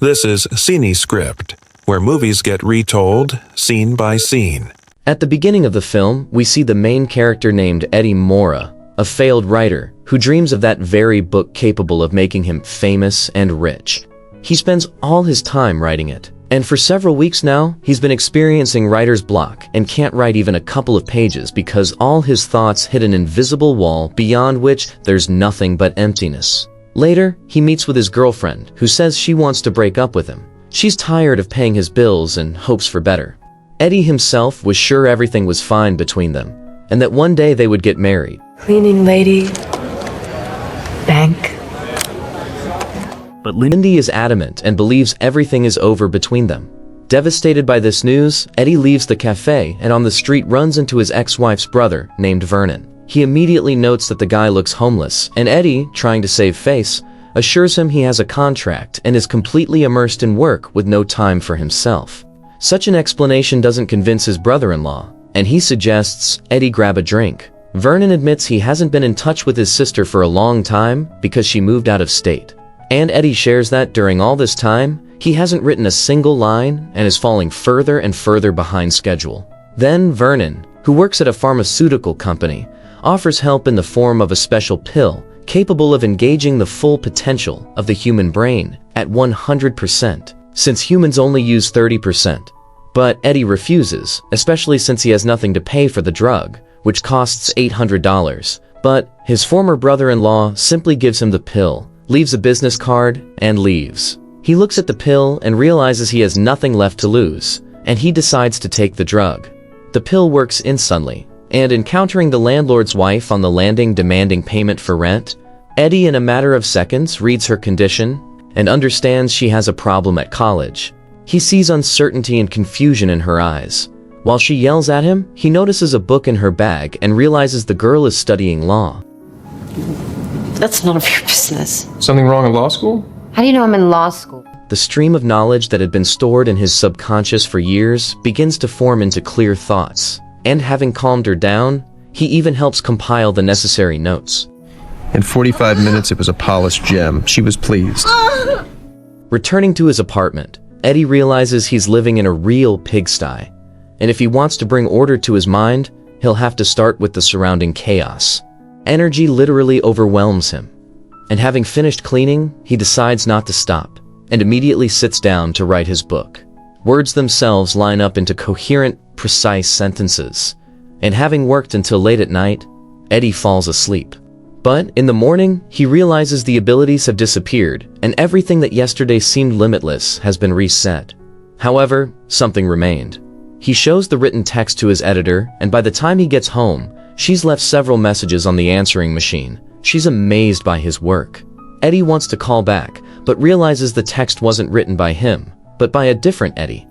This is Cine Script, where movies get retold, scene by scene. At the beginning of the film, we see the main character named Eddie Morra, a failed writer who dreams of that very book capable of making him famous and rich. He spends all his time writing it, and for several weeks now, he's been experiencing writer's block and can't write even a couple of pages because all his thoughts hit an invisible wall beyond which there's nothing but emptiness. Later, he meets with his girlfriend, who says she wants to break up with him. She's tired of paying his bills and hopes for better. Eddie himself was sure everything was fine between them, and that one day they would get married. Cleaning lady, bank. But Lindy is adamant and believes everything is over between them. Devastated by this news, Eddie leaves the cafe and on the street runs into his ex-wife's brother, named Vernon. He immediately notes that the guy looks homeless, and Eddie, trying to save face, assures him he has a contract and is completely immersed in work with no time for himself. Such an explanation doesn't convince his brother-in-law, and he suggests Eddie grab a drink. Vernon admits he hasn't been in touch with his sister for a long time because she moved out of state. And Eddie shares that during all this time, he hasn't written a single line and is falling further and further behind schedule. Then Vernon, who works at a pharmaceutical company, offers help in the form of a special pill capable of engaging the full potential of the human brain at 100%, since humans only use 30%. But Eddie refuses, especially since he has nothing to pay for the drug, which costs $800. But his former brother-in-law simply gives him the pill, leaves a business card, and leaves. He looks at the pill and realizes he has nothing left to lose, and he decides to take the drug. The pill works instantly, and encountering the landlord's wife on the landing demanding payment for rent, Eddie in a matter of seconds reads her condition and understands she has a problem at college. He sees uncertainty and confusion in her eyes. While she yells at him, he notices a book in her bag and realizes the girl is studying law. That's none of your business. Something wrong in law school? How do you know I'm in law school? The stream of knowledge that had been stored in his subconscious for years begins to form into clear thoughts. And having calmed her down, he even helps compile the necessary notes. In 45 minutes, it was a polished gem. She was pleased. Returning to his apartment, Eddie realizes he's living in a real pigsty. And if he wants to bring order to his mind, he'll have to start with the surrounding chaos. Energy literally overwhelms him. And having finished cleaning, he decides not to stop, and immediately sits down to write his book. Words themselves line up into coherent, precise sentences. And having worked until late at night, Eddie falls asleep. But in the morning, he realizes the abilities have disappeared, and everything that yesterday seemed limitless has been reset. However, something remained. He shows the written text to his editor, and by the time he gets home, she's left several messages on the answering machine. She's amazed by his work. Eddie wants to call back, but realizes the text wasn't written by him, but by a different Eddie.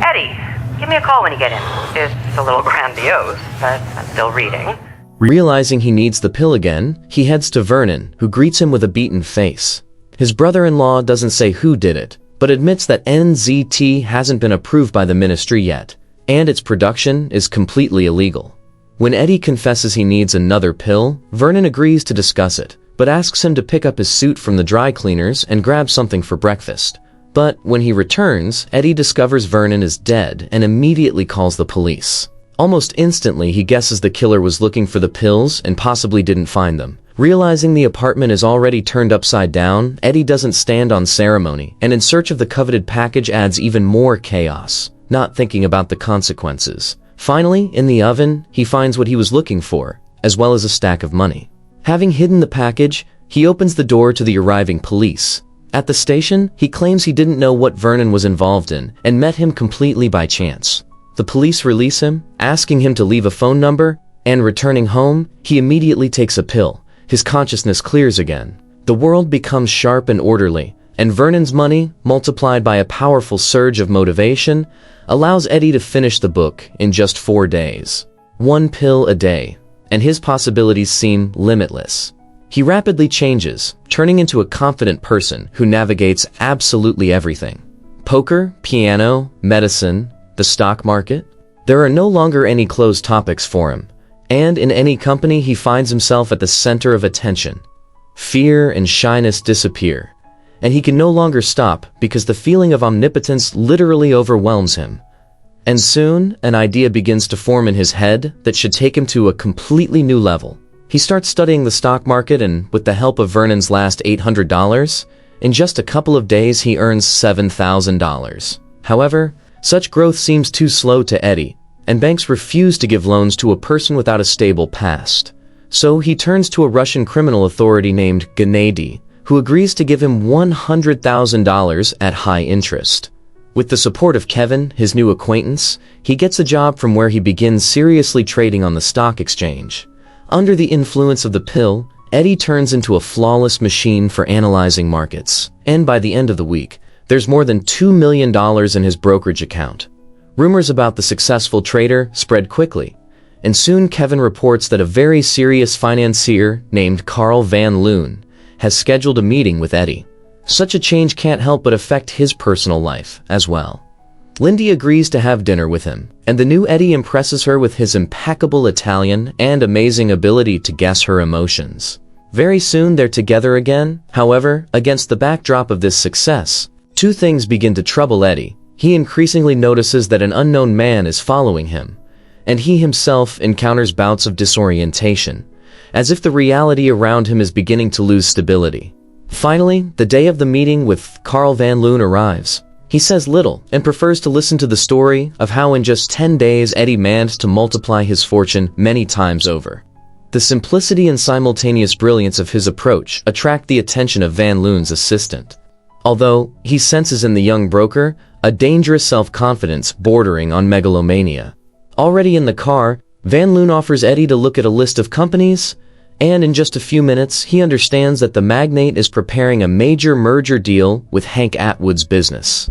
Eddie, give me a call when you get in. It's a little grandiose, but I'm still reading. Realizing he needs the pill again, he heads to Vernon, who greets him with a beaten face. His brother-in-law doesn't say who did it, but admits that NZT hasn't been approved by the ministry yet, and its production is completely illegal. When Eddie confesses he needs another pill, Vernon agrees to discuss it, but asks him to pick up his suit from the dry cleaners and grab something for breakfast. But when he returns, Eddie discovers Vernon is dead and immediately calls the police. Almost instantly, he guesses the killer was looking for the pills and possibly didn't find them. Realizing the apartment is already turned upside down, Eddie doesn't stand on ceremony, and in search of the coveted package adds even more chaos, not thinking about the consequences. Finally, in the oven, he finds what he was looking for, as well as a stack of money. Having hidden the package, he opens the door to the arriving police. At the station, he claims he didn't know what Vernon was involved in and met him completely by chance. The police release him, asking him to leave a phone number, and returning home, he immediately takes a pill. His consciousness clears again. The world becomes sharp and orderly, and Vernon's money, multiplied by a powerful surge of motivation, allows Eddie to finish the book in just 4 days. 1 pill a day, and his possibilities seem limitless. He rapidly changes, turning into a confident person who navigates absolutely everything. Poker, piano, medicine, the stock market. There are no longer any closed topics for him, and in any company he finds himself at the center of attention. Fear and shyness disappear, and he can no longer stop because the feeling of omnipotence literally overwhelms him. And soon, an idea begins to form in his head that should take him to a completely new level. He starts studying the stock market, and with the help of Vernon's last $800, in just a couple of days he earns $7,000. However, such growth seems too slow to Eddie, and banks refuse to give loans to a person without a stable past. So he turns to a Russian criminal authority named Gennady, who agrees to give him $100,000 at high interest. With the support of Kevin, his new acquaintance, he gets a job from where he begins seriously trading on the stock exchange. Under the influence of the pill, Eddie turns into a flawless machine for analyzing markets, and by the end of the week, there's more than $2 million in his brokerage account. Rumors about the successful trader spread quickly, and soon Kevin reports that a very serious financier named Carl Van Loon has scheduled a meeting with Eddie. Such a change can't help but affect his personal life as well. Lindy agrees to have dinner with him, and the new Eddie impresses her with his impeccable Italian and amazing ability to guess her emotions. Very soon they're together again. However, against the backdrop of this success, two things begin to trouble Eddie. He increasingly notices that an unknown man is following him, and he himself encounters bouts of disorientation, as if the reality around him is beginning to lose stability. Finally, the day of the meeting with Carl Van Loon arrives. He says little and prefers to listen to the story of how in just 10 days Eddie managed to multiply his fortune many times over. The simplicity and simultaneous brilliance of his approach attract the attention of Van Loon's assistant. Although he senses in the young broker a dangerous self-confidence bordering on megalomania. Already in the car, Van Loon offers Eddie to look at a list of companies, and in just a few minutes, he understands that the magnate is preparing a major merger deal with Hank Atwood's business.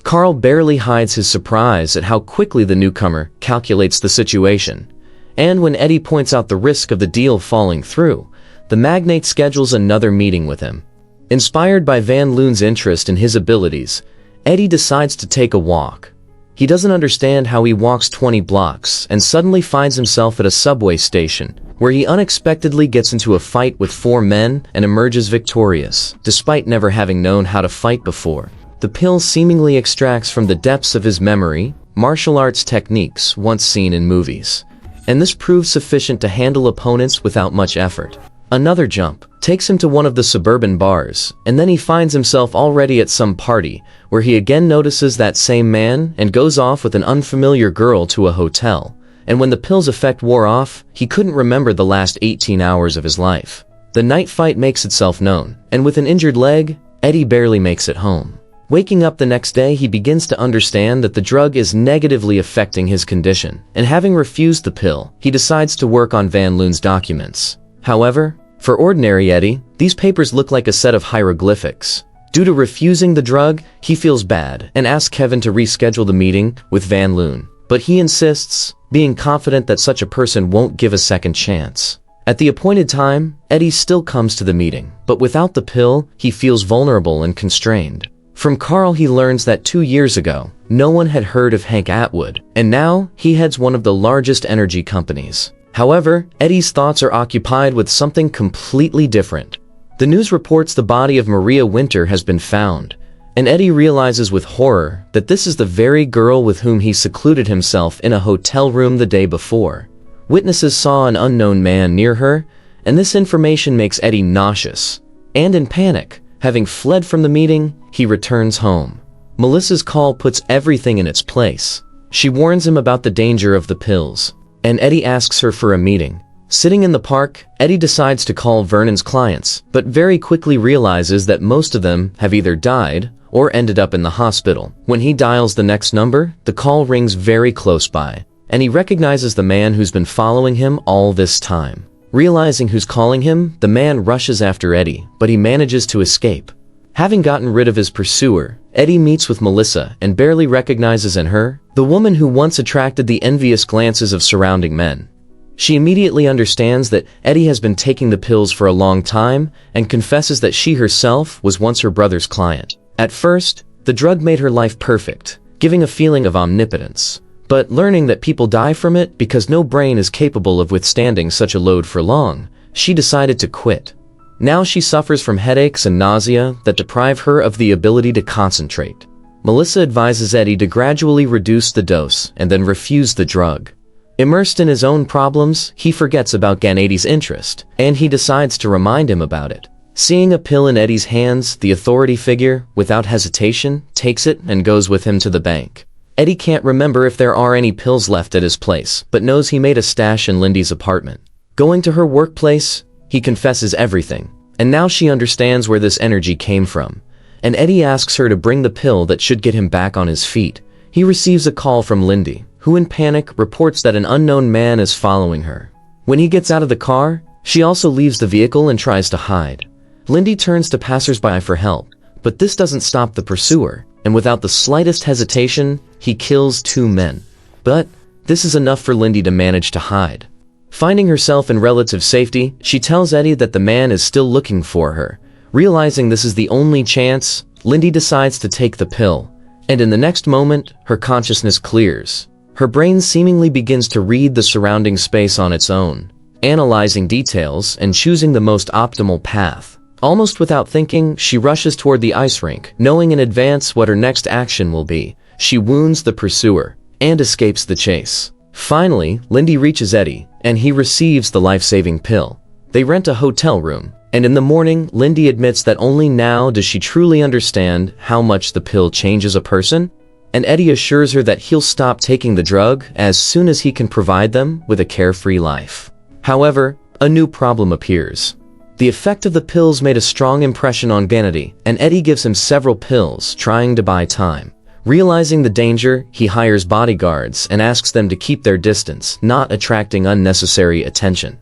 Carl barely hides his surprise at how quickly the newcomer calculates the situation. And when Eddie points out the risk of the deal falling through, the magnate schedules another meeting with him. Inspired by Van Loon's interest in his abilities, Eddie decides to take a walk. He doesn't understand how he walks 20 blocks and suddenly finds himself at a subway station, where he unexpectedly gets into a fight with 4 men and emerges victorious, despite never having known how to fight before. The pill seemingly extracts from the depths of his memory martial arts techniques once seen in movies, and this proves sufficient to handle opponents without much effort. Another jump takes him to one of the suburban bars, and then he finds himself already at some party, where he again notices that same man and goes off with an unfamiliar girl to a hotel. And when the pill's effect wore off, he couldn't remember the last 18 hours of his life. The night fight makes itself known, and with an injured leg, Eddie barely makes it home. Waking up the next day, he begins to understand that the drug is negatively affecting his condition, and having refused the pill, he decides to work on Van Loon's documents. However, for ordinary Eddie, these papers look like a set of hieroglyphics. Due to refusing the drug, he feels bad and asks Kevin to reschedule the meeting with Van Loon. But he insists, being confident that such a person won't give a second chance. At the appointed time, Eddie still comes to the meeting, but without the pill, he feels vulnerable and constrained. From Carl, he learns that 2 years ago, no one had heard of Hank Atwood, and now he heads one of the largest energy companies. However, Eddie's thoughts are occupied with something completely different. The news reports the body of Maria Winter has been found, and Eddie realizes with horror that this is the very girl with whom he secluded himself in a hotel room the day before. Witnesses saw an unknown man near her, and this information makes Eddie nauseous. And in panic, having fled from the meeting, he returns home. Melissa's call puts everything in its place. She warns him about the danger of the pills, and Eddie asks her for a meeting. Sitting in the park, Eddie decides to call Vernon's clients, but very quickly realizes that most of them have either died or ended up in the hospital. When he dials the next number, the call rings very close by, and he recognizes the man who's been following him all this time. Realizing who's calling him, the man rushes after Eddie, but he manages to escape. Having gotten rid of his pursuer, Eddie meets with Melissa and barely recognizes in her the woman who once attracted the envious glances of surrounding men. She immediately understands that Eddie has been taking the pills for a long time and confesses that she herself was once her brother's client. At first, the drug made her life perfect, giving a feeling of omnipotence. But learning that people die from it because no brain is capable of withstanding such a load for long, she decided to quit. Now she suffers from headaches and nausea that deprive her of the ability to concentrate. Melissa advises Eddie to gradually reduce the dose and then refuse the drug. Immersed in his own problems, he forgets about Ganadi's interest, and he decides to remind him about it. Seeing a pill in Eddie's hands, the authority figure, without hesitation, takes it and goes with him to the bank. Eddie can't remember if there are any pills left at his place, but knows he made a stash in Lindy's apartment. Going to her workplace, he confesses everything, and now she understands where this energy came from. And Eddie asks her to bring the pill that should get him back on his feet. He receives a call from Lindy, who in panic reports that an unknown man is following her. When he gets out of the car, she also leaves the vehicle and tries to hide. Lindy turns to passersby for help, but this doesn't stop the pursuer, and without the slightest hesitation, he kills 2 men. But this is enough for Lindy to manage to hide. Finding herself in relative safety, she tells Eddie that the man is still looking for her. Realizing this is the only chance, Lindy decides to take the pill, and in the next moment, her consciousness clears. Her brain seemingly begins to read the surrounding space on its own, analyzing details and choosing the most optimal path. Almost without thinking, she rushes toward the ice rink, knowing in advance what her next action will be. She wounds the pursuer and escapes the chase. Finally, Lindy reaches Eddie, and he receives the life-saving pill. They rent a hotel room, and in the morning, Lindy admits that only now does she truly understand how much the pill changes a person, and Eddie assures her that he'll stop taking the drug as soon as he can provide them with a carefree life. However, a new problem appears. The effect of the pills made a strong impression on Ganadi, and Eddie gives him several pills, trying to buy time. Realizing the danger, he hires bodyguards and asks them to keep their distance, not attracting unnecessary attention.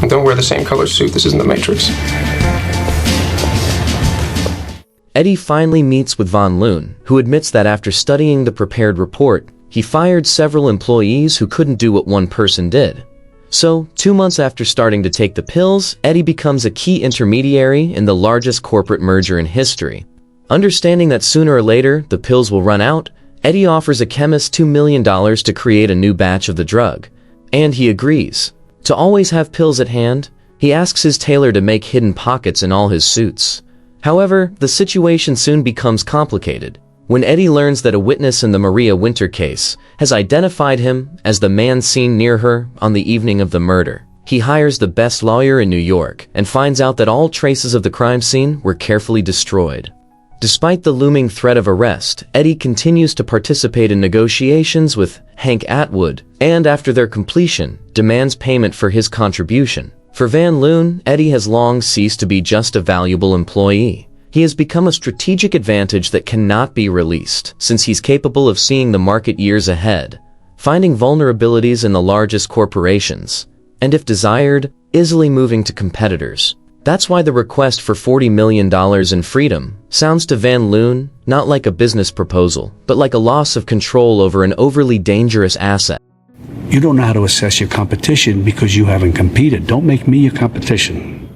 Don't wear the same color suit, this isn't the Matrix. Eddie finally meets with Van Loon, who admits that after studying the prepared report, he fired several employees who couldn't do what one person did. So, 2 months after starting to take the pills, Eddie becomes a key intermediary in the largest corporate merger in history. Understanding that sooner or later the pills will run out, Eddie offers a chemist $2 million to create a new batch of the drug. And he agrees. To always have pills at hand, he asks his tailor to make hidden pockets in all his suits. However, the situation soon becomes complicated when Eddie learns that a witness in the Maria Winter case has identified him as the man seen near her on the evening of the murder. He hires the best lawyer in New York and finds out that all traces of the crime scene were carefully destroyed. Despite the looming threat of arrest, Eddie continues to participate in negotiations with Hank Atwood, and after their completion, demands payment for his contribution. For Van Loon, Eddie has long ceased to be just a valuable employee. He has become a strategic advantage that cannot be released, since he's capable of seeing the market years ahead, finding vulnerabilities in the largest corporations, and if desired, easily moving to competitors. That's why the request for $40 million in freedom sounds to Van Loon not like a business proposal, but like a loss of control over an overly dangerous asset. You don't know how to assess your competition because you haven't competed. Don't make me your competition.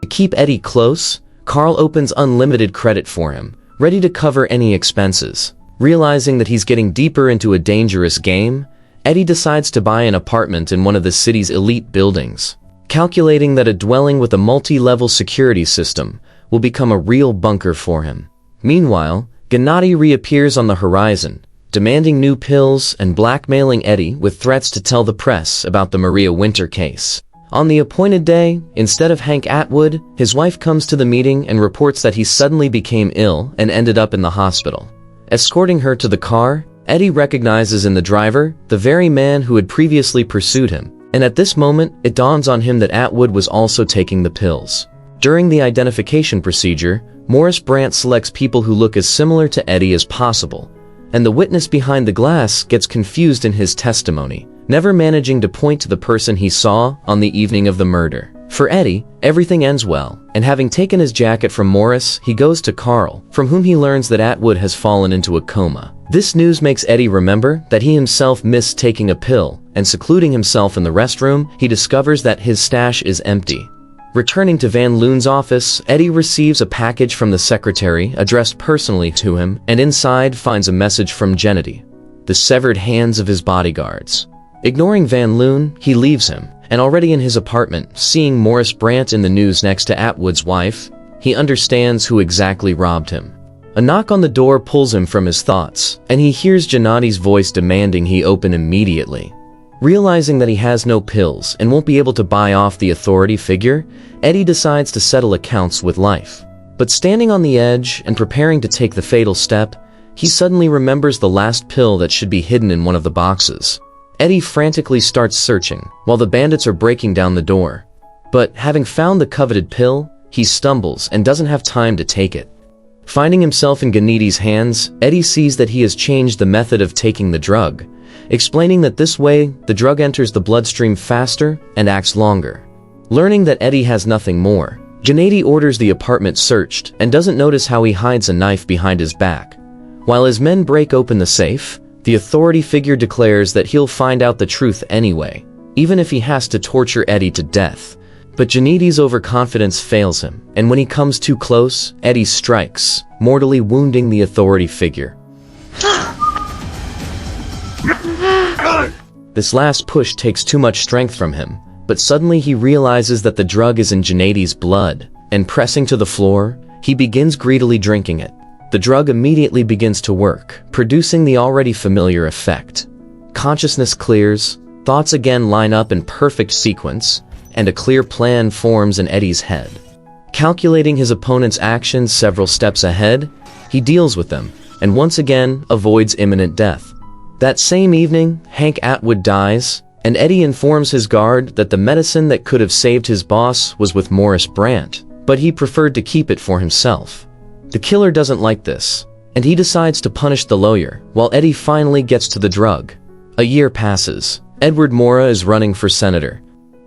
To keep Eddie close, Carl opens unlimited credit for him, ready to cover any expenses. Realizing that he's getting deeper into a dangerous game, Eddie decides to buy an apartment in one of the city's elite buildings, calculating that a dwelling with a multi-level security system will become a real bunker for him. Meanwhile, Gennady reappears on the horizon, demanding new pills and blackmailing Eddie with threats to tell the press about the Maria Winter case. On the appointed day, instead of Hank Atwood, his wife comes to the meeting and reports that he suddenly became ill and ended up in the hospital. Escorting her to the car, Eddie recognizes in the driver the very man who had previously pursued him, and at this moment, it dawns on him that Atwood was also taking the pills. During the identification procedure, Morris Brandt selects people who look as similar to Eddie as possible, and the witness behind the glass gets confused in his testimony, never managing to point to the person he saw on the evening of the murder. For Eddie, everything ends well, and having taken his jacket from Morris, he goes to Carl, from whom he learns that Atwood has fallen into a coma. This news makes Eddie remember that he himself missed taking a pill, and secluding himself in the restroom, he discovers that his stash is empty. Returning to Van Loon's office, Eddie receives a package from the secretary addressed personally to him, and inside finds a message from Gennady, the severed hands of his bodyguards. Ignoring Van Loon, he leaves him, and already in his apartment, seeing Morris Brandt in the news next to Atwood's wife, he understands who exactly robbed him. A knock on the door pulls him from his thoughts, and he hears Gennadi's voice demanding he open immediately. Realizing that he has no pills and won't be able to buy off the authority figure, Eddie decides to settle accounts with life. But standing on the edge and preparing to take the fatal step, he suddenly remembers the last pill that should be hidden in one of the boxes. Eddie frantically starts searching, while the bandits are breaking down the door. But having found the coveted pill, he stumbles and doesn't have time to take it. Finding himself in Gennadi's hands, Eddie sees that he has changed the method of taking the drug, explaining that this way, the drug enters the bloodstream faster and acts longer. Learning that Eddie has nothing more, Gennadi orders the apartment searched and doesn't notice how he hides a knife behind his back. While his men break open the safe, the authority figure declares that he'll find out the truth anyway, even if he has to torture Eddie to death. But Gennadi's overconfidence fails him, and when he comes too close, Eddie strikes, mortally wounding the authority figure. This last push takes too much strength from him, but suddenly he realizes that the drug is in Gennadi's blood, and pressing to the floor, he begins greedily drinking it. The drug immediately begins to work, producing the already familiar effect. Consciousness clears, thoughts again line up in perfect sequence, and a clear plan forms in Eddie's head. Calculating his opponent's actions several steps ahead, he deals with them, and once again avoids imminent death. That same evening, Hank Atwood dies, and Eddie informs his guard that the medicine that could have saved his boss was with Morris Brandt, but he preferred to keep it for himself. The killer doesn't like this, and he decides to punish the lawyer, while Eddie finally gets to the drug. A year passes. Edward Morra is running for senator,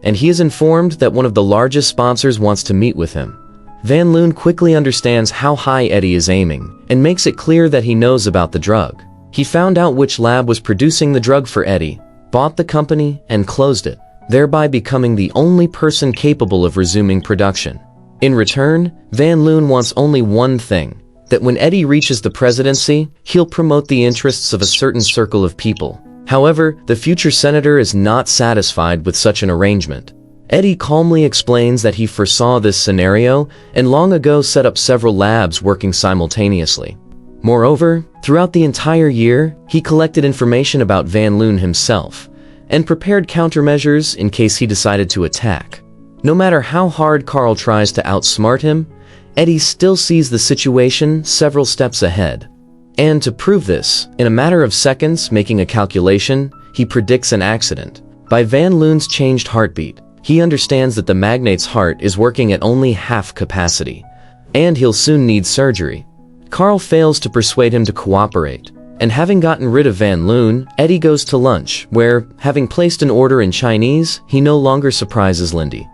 and he is informed that one of the largest sponsors wants to meet with him. Van Loon quickly understands how high Eddie is aiming, and makes it clear that he knows about the drug. He found out which lab was producing the drug for Eddie, bought the company, and closed it, thereby becoming the only person capable of resuming production. In return, Van Loon wants only one thing, that when Eddie reaches the presidency, he'll promote the interests of a certain circle of people. However, the future senator is not satisfied with such an arrangement. Eddie calmly explains that he foresaw this scenario and long ago set up several labs working simultaneously. Moreover, throughout the entire year, he collected information about Van Loon himself and prepared countermeasures in case he decided to attack. No matter how hard Carl tries to outsmart him, Eddie still sees the situation several steps ahead. And to prove this, in a matter of seconds making a calculation, he predicts an accident. By Van Loon's changed heartbeat, he understands that the magnate's heart is working at only half capacity, and he'll soon need surgery. Carl fails to persuade him to cooperate, and having gotten rid of Van Loon, Eddie goes to lunch, where, having placed an order in Chinese, he no longer surprises Lindy.